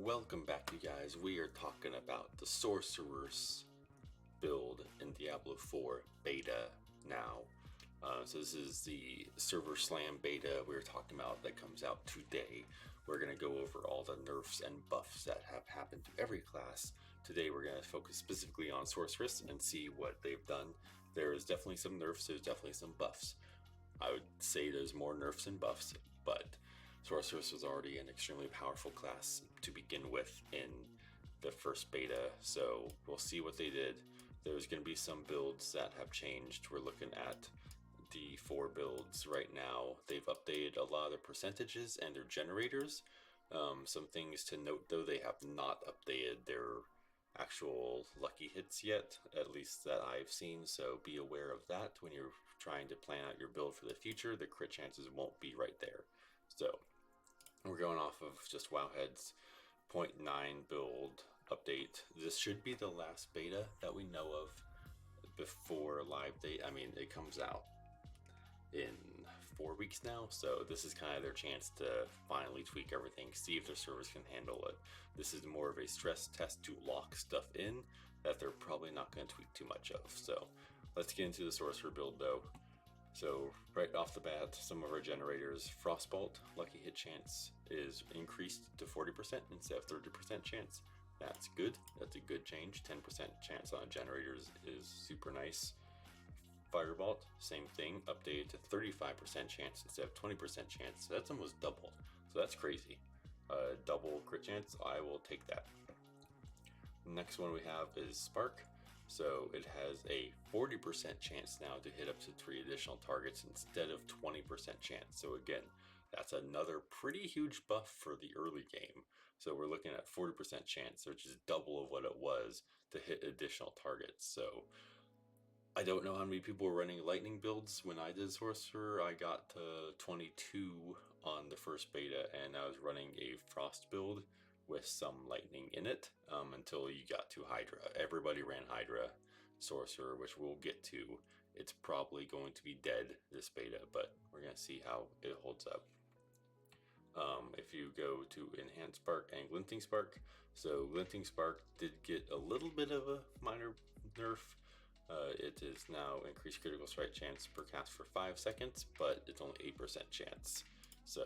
Welcome back, you guys. We are talking about the Sorcerer's build in Diablo 4 beta now. So this is the Server Slam beta we were talking about that comes out today. We're going to go over all the nerfs and buffs that have happened to every class. Today we're going to focus specifically on Sorceress and see what they've done. There is definitely some nerfs, there's definitely some buffs. I would say there's more nerfs and buffs, but Sorceress was already an extremely powerful class to begin with in the first beta, so we'll see what they did. There's going to be some builds that have changed. We're looking at the 4 builds right now. They've updated a lot of their percentages and their generators. Some things to note though, they have not updated their actual lucky hits yet, at least that I've seen, so be aware of that when you're trying to plan out your build for the future. The crit chances won't be right there. So we're going off of just Wowhead's 0.9 build update. This should be the last beta that we know of before live date. I mean, it comes out in 4 weeks now, so this is kind of their chance to finally tweak everything, see if their servers can handle it. This is more of a stress test to lock stuff in that they're probably not going to tweak too much of. So let's get into the Sorcerer build though. So right off the bat, some of our generators, Frostbolt, lucky hit chance is increased to 40% instead of 30% chance. That's good. That's a good change. 10% chance on generators is super nice. Firebolt, same thing, updated to 35% chance instead of 20% chance. So that's almost double. So that's crazy. Double crit chance, I will take that. Next one we have is Spark. So it has a 40% chance now to hit up to 3 additional targets instead of 20% chance. So again, that's another pretty huge buff for the early game. So we're looking at 40% chance, which is double of what it was to hit additional targets. So I don't know how many people were running lightning builds when I did Sorcerer. I got to 22 on the first beta, and I was running a frost build with some lightning in it until you got to Hydra. Everybody ran Hydra Sorcerer, which we'll get to. It's probably going to be dead this beta, but we're going to see how it holds up. If you go to Enhanced Spark and Glinting Spark, so Glinting Spark did get a little bit of a minor nerf. It is now increased critical strike chance per cast for 5 seconds, but it's only 8% chance. So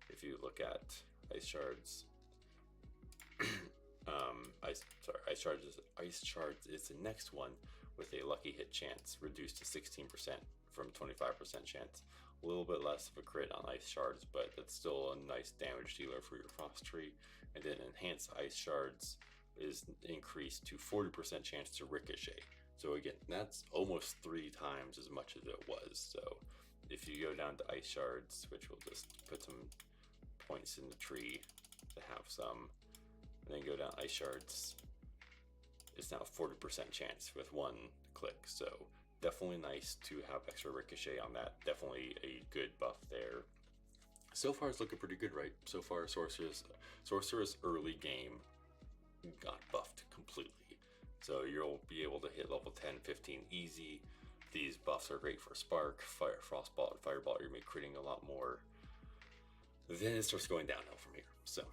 if you look at Ice Shards, Ice Shards is the next one with a lucky hit chance reduced to 16% from 25% chance. A little bit less of a crit on Ice Shards, but that's still a nice damage dealer for your Frost Tree. And then Enhanced Ice Shards is increased to 40% chance to ricochet. So again, that's almost 3 times as much as it was. So if you go down to Ice Shards, which we'll just put some points in the tree to have some, and then go down Ice Shards, it's now 40% chance with 1 click. So definitely nice to have extra ricochet on that. Definitely a good buff there. So far it's looking pretty good, right? So far Sorcerer's early game got buffed completely. So you'll be able to hit level 10, 15 easy. These buffs are great for Spark, Frostbolt, and Firebolt. You're critting a lot more. Then it starts going downhill from here. So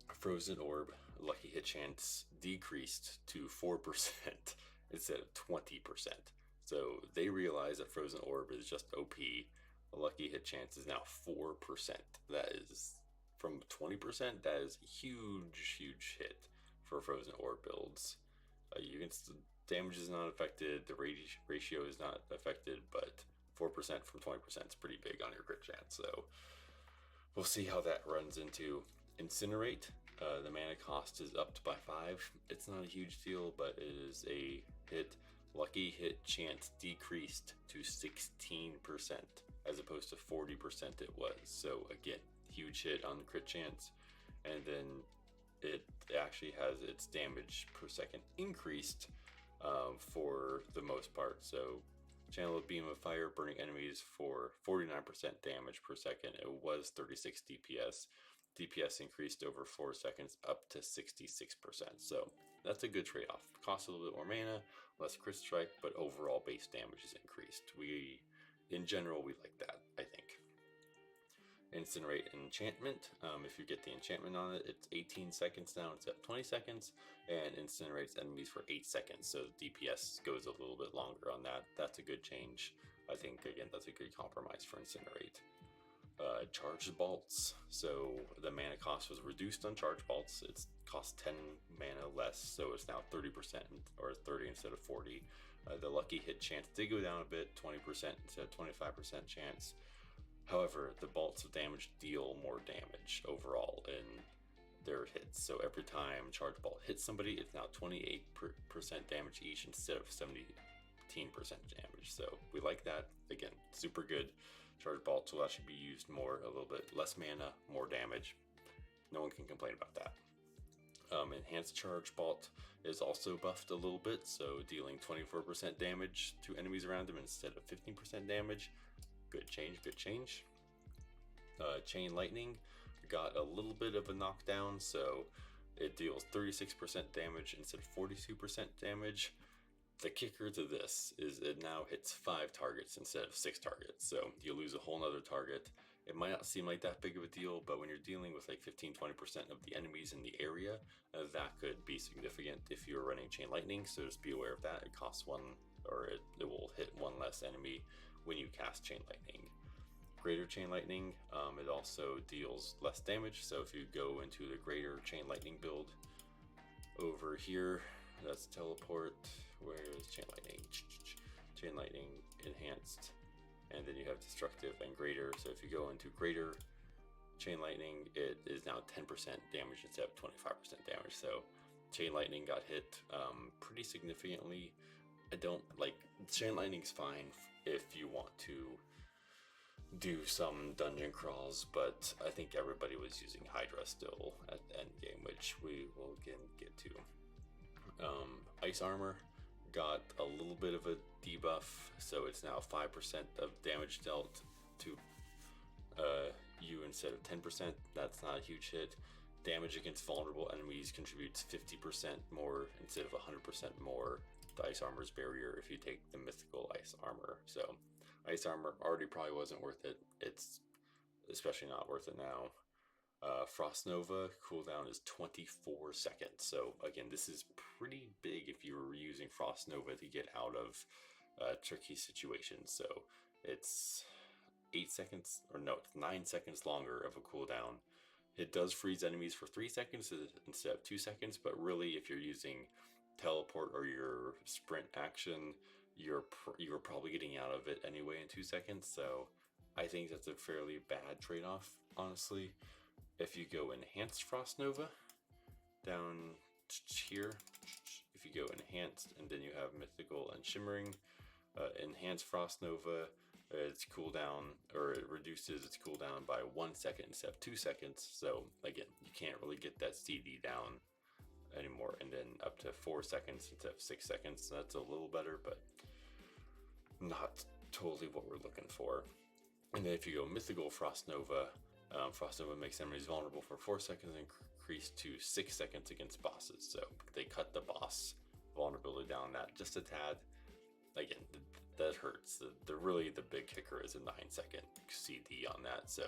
Frozen Orb, lucky hit chance decreased to 4% instead of 20%. So they realize that Frozen Orb is just OP. The lucky hit chance is now 4%. That is from 20%. That is a huge hit for Frozen Orb builds. Damage is not affected, the ratio is not affected, but 4% from 20% is pretty big on your crit chance. So we'll see how that runs into Incinerate. The mana cost is upped by 5. It's not a huge deal, but it is a hit. Lucky hit chance decreased to 16% as opposed to 40% it was. So again, huge hit on the crit chance. And then it actually has its damage per second increased for the most part. So channel a beam of fire, burning enemies for 49% damage per second. It was 36 DPS. DPS increased over 4 seconds up to 66%. So that's a good trade-off. Costs a little bit more mana, less crit strike, but overall base damage is increased. In general, we like that, I think. Incinerate enchantment. If you get the enchantment on it, it's 18 seconds now instead of 20 seconds, and incinerates enemies for 8 seconds. So DPS goes a little bit longer on that. That's a good change. I think again that's a good compromise for incinerate. Charged bolts. So the mana cost was reduced on charge bolts. It's cost 10 mana less, so it's now 30% or 30 instead of 40. The lucky hit chance did go down a bit, 20% instead of 25% chance. However, the bolts of damage deal more damage overall in their hits. So every time charge bolt hits somebody, it's now 28% damage each instead of 17% damage. So we like that. Again, super good. Charge bolts will actually be used more, a little bit less mana, more damage. No one can complain about that. Enhanced charge bolt is also buffed a little bit, so dealing 24% damage to enemies around them instead of 15% damage. Good change, good change. Chain lightning got a little bit of a knockdown, so it deals 36% damage instead of 42% damage. The kicker to this is it now hits 5 targets instead of 6 targets, so you lose a whole nother target. It might not seem like that big of a deal, but when you're dealing with like 15-20% of the enemies in the area, that could be significant if you're running chain lightning, so just be aware of that. It costs one, or it will hit one less enemy when you cast chain lightning. Greater chain lightning, it also deals less damage, so if you go into the greater chain lightning build over here, that's teleport. Where is chain lightning? Chain lightning enhanced, and then you have destructive and greater. So if you go into greater chain lightning, it is now 10% damage instead of 25% damage. So chain lightning got hit pretty significantly. I don't like chain lightning's fine if you want to do some dungeon crawls, but I think everybody was using Hydra still at the end game, which we will again get to. Ice armor got a little bit of a debuff, so it's now 5% of damage dealt to you instead of 10%. That's not a huge hit. Damage against vulnerable enemies contributes 50% more instead of 100% more. The ice armor's barrier if you take the mythical ice armor. So ice armor already probably wasn't worth it. It's especially not worth it now. Frost Nova cooldown is 24 seconds. So again, this is pretty big if you were using Frost Nova to get out of tricky situations. So it's 8 seconds, or no, it's 9 seconds longer of a cooldown. It does freeze enemies for 3 seconds instead of 2 seconds, but really if you're using teleport or your sprint action, you're probably getting out of it anyway in 2 seconds. So I think that's a fairly bad trade-off, honestly. If you go Enhanced Frost Nova, down here, if you go Enhanced and then you have Mythical and Shimmering, Enhanced Frost Nova, its cooldown, or it reduces its cooldown by 1 second instead of 2 seconds. So again, you can't really get that CD down anymore, and then up to 4 seconds instead of 6 seconds. So that's a little better, but not totally what we're looking for. And then if you go Mythical Frost Nova, Frost Nova makes enemies vulnerable for 4 seconds and increased to 6 seconds against bosses. So they cut the boss vulnerability down that just a tad. Again, that hurts. Really the big kicker is a 9-second CD on that. So,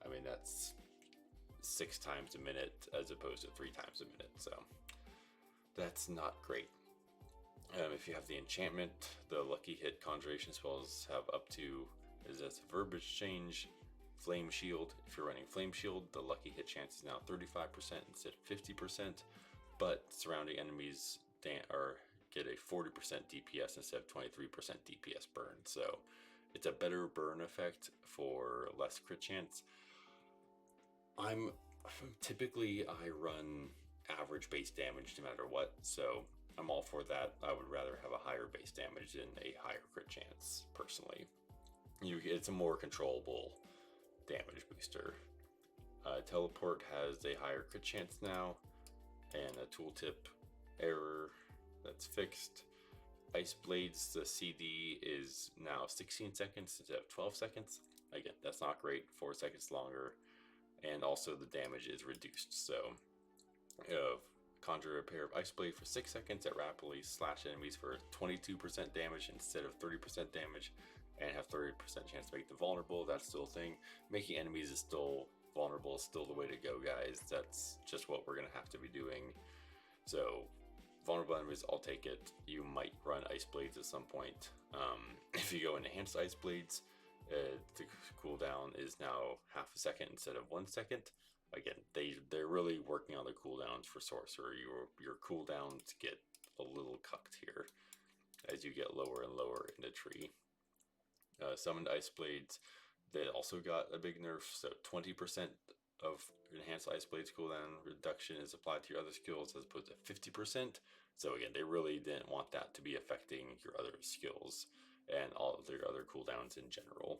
I mean, that's 6 times a minute as opposed to 3 times a minute. So that's not great. If you have the enchantment, the lucky hit conjuration spells have up to, is as a verbiage change, Flame Shield. If you're running Flame Shield, the lucky hit chance is now 35% instead of 50%, but surrounding enemies get a 40% DPS instead of 23% DPS burn. So it's a better burn effect for less crit chance. Typically I run average base damage no matter what, so I'm all for that. I would rather have a higher base damage than a higher crit chance personally. It's a more controllable damage booster. Teleport has a higher crit chance now, and a tooltip error that's fixed. Ice Blades, the CD is now 16 seconds instead of 12 seconds. Again, that's not great, 4 seconds longer, and also the damage is reduced. So conjure a pair of Ice Blade for 6 seconds that rapidly slash enemies for 22% damage instead of 30% damage, and have 30% chance to make them vulnerable. That's still a thing. Making enemies is still vulnerable, is still the way to go, guys. That's just what we're gonna have to be doing. So vulnerable enemies, I'll take it. You might run Ice Blades at some point. If you go enhanced Ice Blades, the cooldown is now half a second instead of 1 second. Again, they're really working on the cooldowns for Sorcerer. Your cooldowns get a little cucked here as you get lower and lower in the tree. Summoned Ice Blades, they also got a big nerf, so 20% of enhanced Ice Blades cooldown reduction is applied to your other skills as opposed to 50%. So again, they really didn't want that to be affecting your other skills and all of their other cooldowns in general.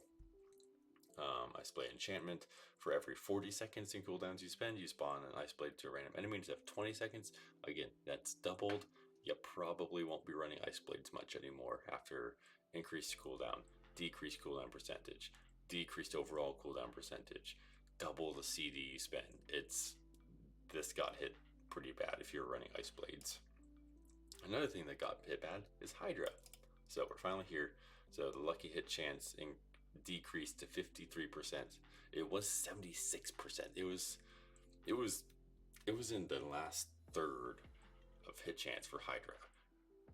Ice Blade enchantment, for every 40 seconds in cooldowns you spend, you spawn an Ice Blade to a random enemy instead of 20 seconds. Again, that's doubled. You probably won't be running Ice Blades much anymore after increased cooldown, decreased cooldown percentage, decreased overall cooldown percentage, double the CD you spend. This got hit pretty bad if you're running Ice Blades. Another thing that got hit bad is Hydra. So we're finally here. So the lucky hit chance decreased to 53%. It was 76%. It was in the last third of hit chance for Hydra.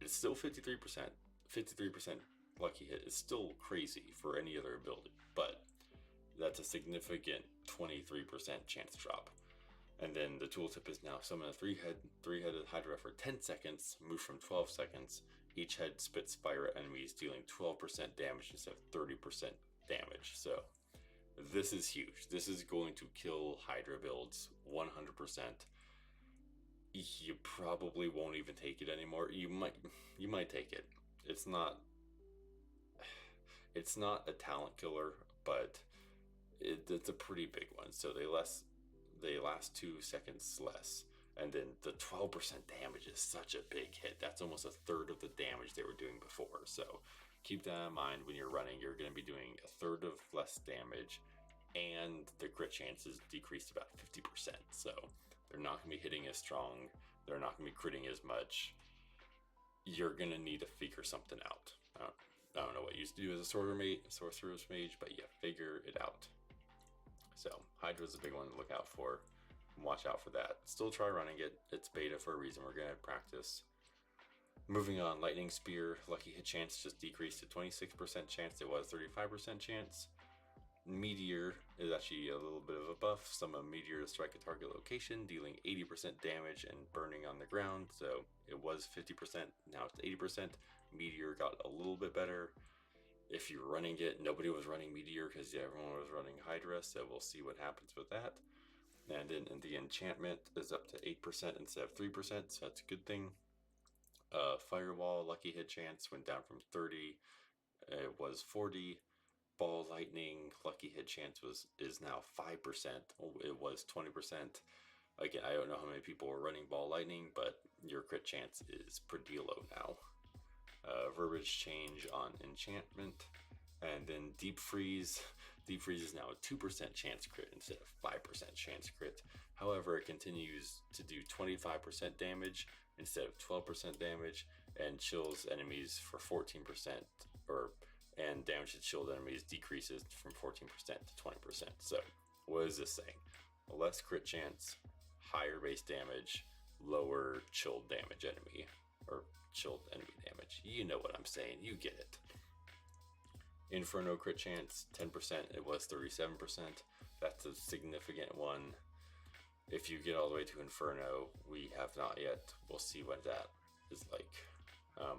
It's still 53%. 53% lucky hit is still crazy for any other ability, but that's a significant 23% chance drop. And then the tooltip is now summon a three-headed Hydra for 10 seconds, move from 12 seconds. Each head spits fire at enemies, dealing 12% damage instead of 30% damage. So this is huge. This is going to kill Hydra builds 100%. You probably won't even take it anymore. You might take it. It's not a talent killer, but it's a pretty big one. So they last 2 seconds less, and then the 12% damage is such a big hit. That's almost a third of the damage they were doing before. So keep that in mind when you're running. You're going to be doing a third of less damage, and the crit chance is decreased about 50%. So they're not going to be hitting as strong. They're not going to be critting as much. You're going to need to figure something out. I don't know what you used to do as a sorcerer's mage, but you figure it out. So Hydra's a big one to look out for. Watch out for that. Still try running it. It's beta for a reason. We're going to practice. Moving on, Lightning Spear, lucky hit chance just decreased to 26% chance. It was 35% chance. Meteor is actually a little bit of a buff. Summon Meteor to strike a target location, dealing 80% damage and burning on the ground. So it was 50%, now it's 80%. Meteor got a little bit better. If you're running it, nobody was running Meteor because everyone was running Hydra, so we'll see what happens with that. And then the enchantment is up to 8% instead of 3%, so that's a good thing. Firewall, lucky hit chance went down from 30, it was 40. Ball lightning, lucky hit chance is now 5%. It was 20%. Again, I don't know how many people were running ball lightning, but your crit chance is pretty low now. Verbiage change on enchantment, and then deep freeze. Deep freeze is now a 2% chance crit instead of 5% chance crit. However, it continues to do 25% damage instead of 12% damage, and chills enemies for 14%, and damage to chilled enemies decreases from 14% to 20%. So what is this saying? Less crit chance, higher base damage, lower chilled damage enemy, or chilled enemy damage. You know what I'm saying, you get it. Inferno crit chance, 10%, it was 37%. That's a significant one. If you get all the way to Inferno, we have not yet. We'll see what that is like.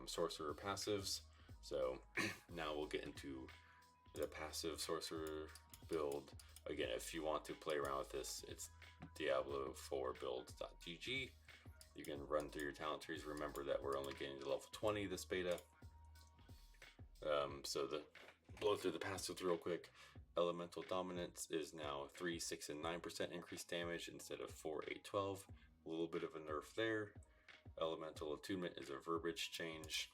Sorcerer passives. So now we'll get into the passive sorcerer build. Again, if you want to play around with this, it's Diablo4build.gg. You can run through your talent trees. Remember that we're only getting to level 20 this beta. So blow through the passives real quick. Elemental Dominance is now 3, 6, and 9% increased damage instead of 4, 8, 12. A little bit of a nerf there. Elemental Attunement is a verbiage change.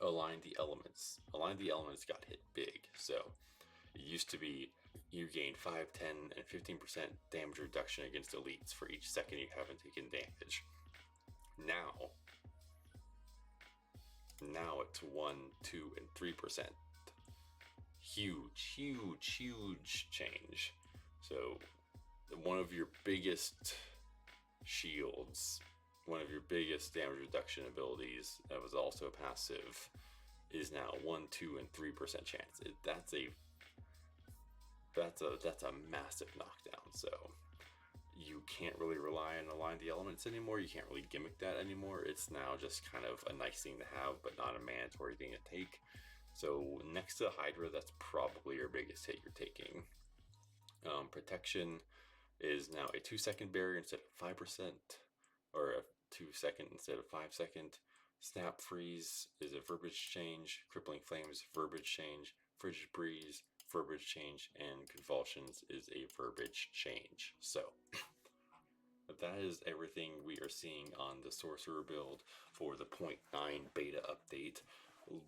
Align the Elements. Align the Elements got hit big. So it used to be you gained 5, 10, and 15% damage reduction against elites for each second you haven't taken damage. Now it's 1, 2, and 3%. huge change. So one of your biggest shields, one of your biggest damage reduction abilities that was also passive, is now 1, 2, and 3% chance. That's a massive knockdown. So you can't really rely on Align the Elements anymore. You can't really gimmick that anymore. It's now just kind of a nice thing to have, but not a mandatory thing to take. So next to Hydra, that's probably your biggest hit you're taking. Protection is now a 2-second barrier instead of 5%, or a 2-second instead of 5-second. Snap Freeze is a verbiage change. Crippling Flames, verbiage change. Frigid Breeze, verbiage change. And Convulsions is a verbiage change. So that is everything we are seeing on the Sorcerer build for the 0.9 beta update.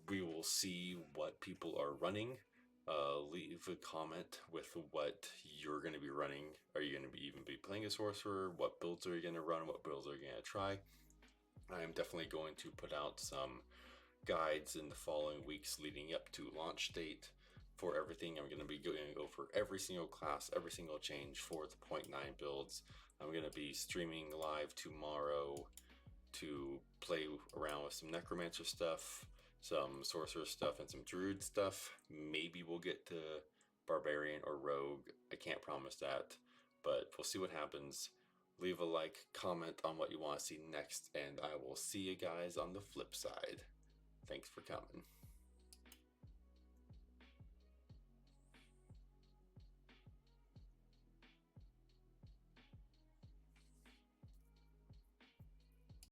We will see what people are running. Leave a comment with what you're going to be running. Are you going to even be playing a Sorcerer? What builds are you going to run? What builds are you going to try? I am definitely going to put out some guides in the following weeks leading up to launch date for everything. I'm going to be going over every single class, every single change for the 0.9 builds. I'm going to be streaming live tomorrow to play around with some Necromancer stuff, some Sorcerer stuff, and some Druid stuff. Maybe we'll get to Barbarian or Rogue. I can't promise that, but we'll see what happens. Leave a like, comment on what you want to see next, and I will see you guys on the flip side. Thanks for coming.